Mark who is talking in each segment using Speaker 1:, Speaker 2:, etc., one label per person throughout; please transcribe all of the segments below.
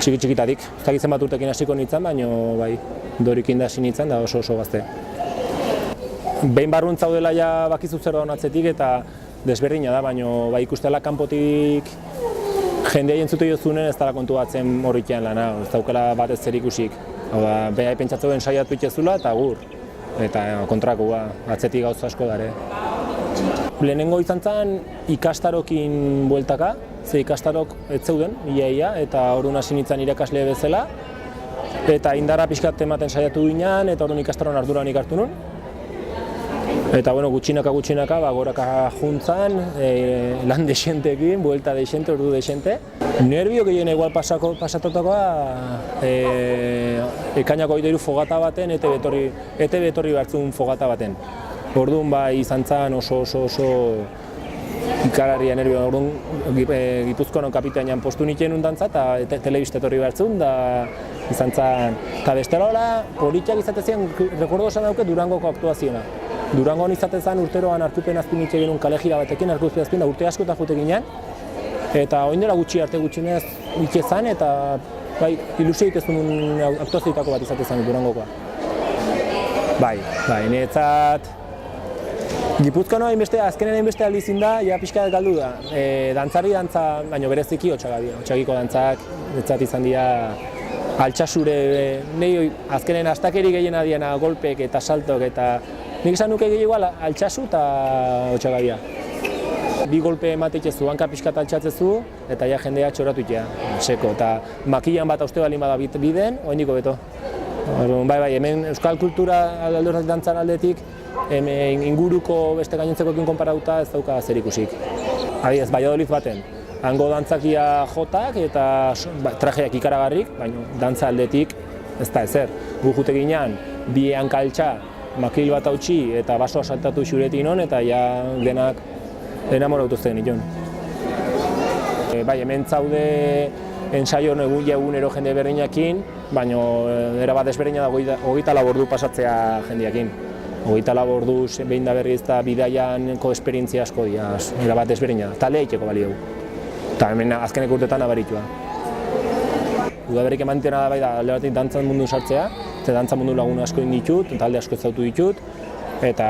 Speaker 1: txiki-txikitatik. Ez dakit zenbat urtekin hasiko nintzen, baina bai, dorikin da hasi nintzen da oso gazte. Behin barruan zaudela ja bakizu zer dagoen atzetik eta desberdina da, baina bai ikustela kanpotik jendea entzute jozunen ez dela kontu batzen horrikean lana, ez daukela batez zer ikusik. Hau da, behar pentsatzen saiatu itxezula eta gur. Eta kontrakoa, atzetik gauza asko dare. Lehenengo izan zen ikastarokin bueltaka, ze ikastarok ez zeuden, ia, eta orduan hasi nintzen irakasle bezala. Eta indarra pixkat ematen saiatu ginen, eta orduan ikastaron arduranik hartu nun. Eta gutxinaka, goraka juntzan, lan desentekin, buelta desente, ordu desente. Nervio gehien igual pasatotakoa ekainako 23 fogata baten, ETB etorri batzun fogata baten. Orduan bai izan zen oso ikararria nervio. Orduan Gipuzkoan kapitainan postu niten dantza eta telebista etorri batzun da izan zen. Eta bestela hola, politxak izatezian, rekordo esan dauke Durangoko aktuazioa. Durangon izaten zen urteroan arkupen azpin nitxe genuen kale gira batekin, arkupen azpin da urte asko eta jute ginen. Eta oin dela gutxi arte gutxinez itxe zen eta bai, ilusioik ez duen aktuazioetako bat izaten zen Durangokoa. Bai, niretzat Gipuzkoan azkenen hainbeste aldizin da, ja pixka galdu da. Dantzari dantza, baina bereziki Otsagiko dantzak, netzat izan dira altxasure, azkenen astakeri gehiena diena golpek eta saltok eta nik esan nuke gehiago altxasu eta Otsagabia. Bi golpe emateitzezu, hanka pixkat altxatzezu eta ja jendea txoratu itea, seko. Eta makilan bat hauste balin bada biden, oindiko beto. Bai, hemen euskal kultura aldorrak dantzan aldetik, inguruko beste gainontzekoekin konparatuta ez dauka zer ikusik. Adibidez, Valladolid baten, hango dantzakia jotak eta trajeak ikaragarrik, baina dantza aldetik ez da ezer. Gu jute ginean, bi hanka altxa, makil bat hautsi eta basoa saltatu xuretin hon eta ja denak enamoratu zen nion. Bai, hemen zaude ensaio egunero jende berdinakin, baina erabat desberdina da 24 ordu pasatzea jendeakin. 24 ordu behin da berriz da bidaianko esperientzia asko dira, erabat desberdina da, talde egiteko balio. Eta hemen azkeneko urtetan abaritua. Udaberrik emantiena da bai da alde batik dantzan mundu sartzea, eta dantza mundu lagun asko ditut, talde asko ezautu ditut, eta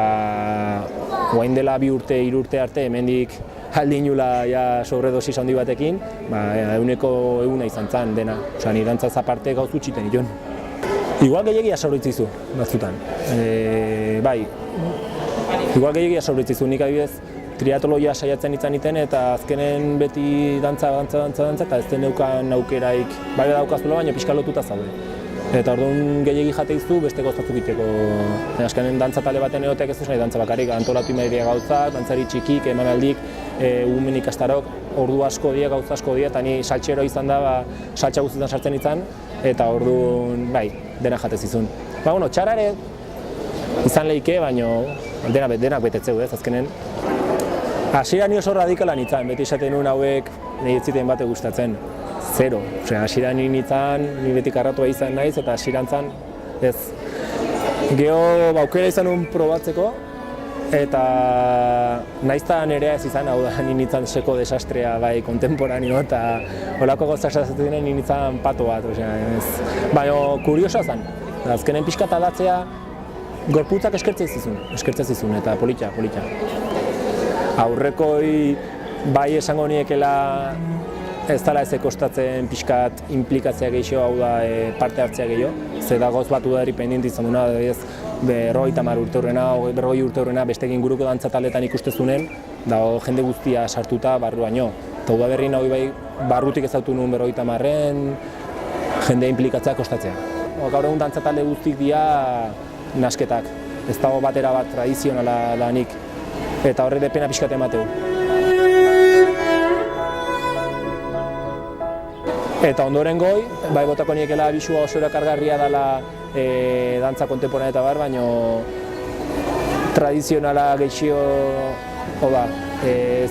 Speaker 1: orain dela 2 urte, 3 urte arte hemendik aldi inula sobredosis handi batekin, eguneko eguna izan zen dena. Osea, ni dantzaz aparte gauz utxiten nion. Igual gehiagia sauritzizu batzutan. Bai, igual gehiagia sauritzizu. Nik adibidez triatloia saiatzen iten eta azkenen beti dantza eta ez den neukan aukeraik, bai daukazula baina pixka lotuta zaude. Eta orduan gehiagi jateizu beste gozatzuk iteko. Azkenen dantza tale baten egoteak ez duz nahi dantza bakarrik, antolatu imaderia gauzak, dantzari txikik, emanaldik, umen ikastarok, ordu asko die, gauza asko die, eta ni saltxero izan da, saltxa guztietan sartzen izan, eta orduan, bai, dena jatez izun. Ba, bueno, txarare izan lehike, baina denak betetzeu ez, azkenen. Hasiera ni oso radikala nintzen, beti esaten nuen hauek nahi ez ziten bate gustatzen. Zero. Osea, hasiera nintzen, ni beti karratua izan naiz eta hasierantzan ez. Gero aukera izan nuen probatzeko eta naizta nerea ez izan, hau da, nintzen seko desastrea bai kontemporaneo eta holako gauza esaten nintzen pato bat, osea, ez. Baina kuriosoa zen. Azkenen pixkat aldatzea gorputzak eskertzen zizun eta polita. Aurrekoi bai esango niekela ez dela ez kostatzen pixkat inplikatzea gehiago, hau da parte hartzea gehiago. Ze da gauz bat udari pendiente izan duna, berroi urte horrena bestekin guruko dantzataletan ikustezunen, dago jende guztia sartuta barruaino. Eta udaberri nahi bai barrutik ezautu nuen 50-en jende inplikatzea kostatzea. Gaur egun dantzatale guztik dira nasketak, ez dago batera bat tradizionala lanik, eta horre depena pixkat emateu. Eta ondoren goi, bai botako niekela abisua oso erakargarria dela dantza kontemporanea eta baina tradizionala gehiago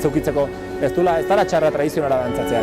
Speaker 1: zeukitzeko ez dela txarra tradizionala dantzatzea.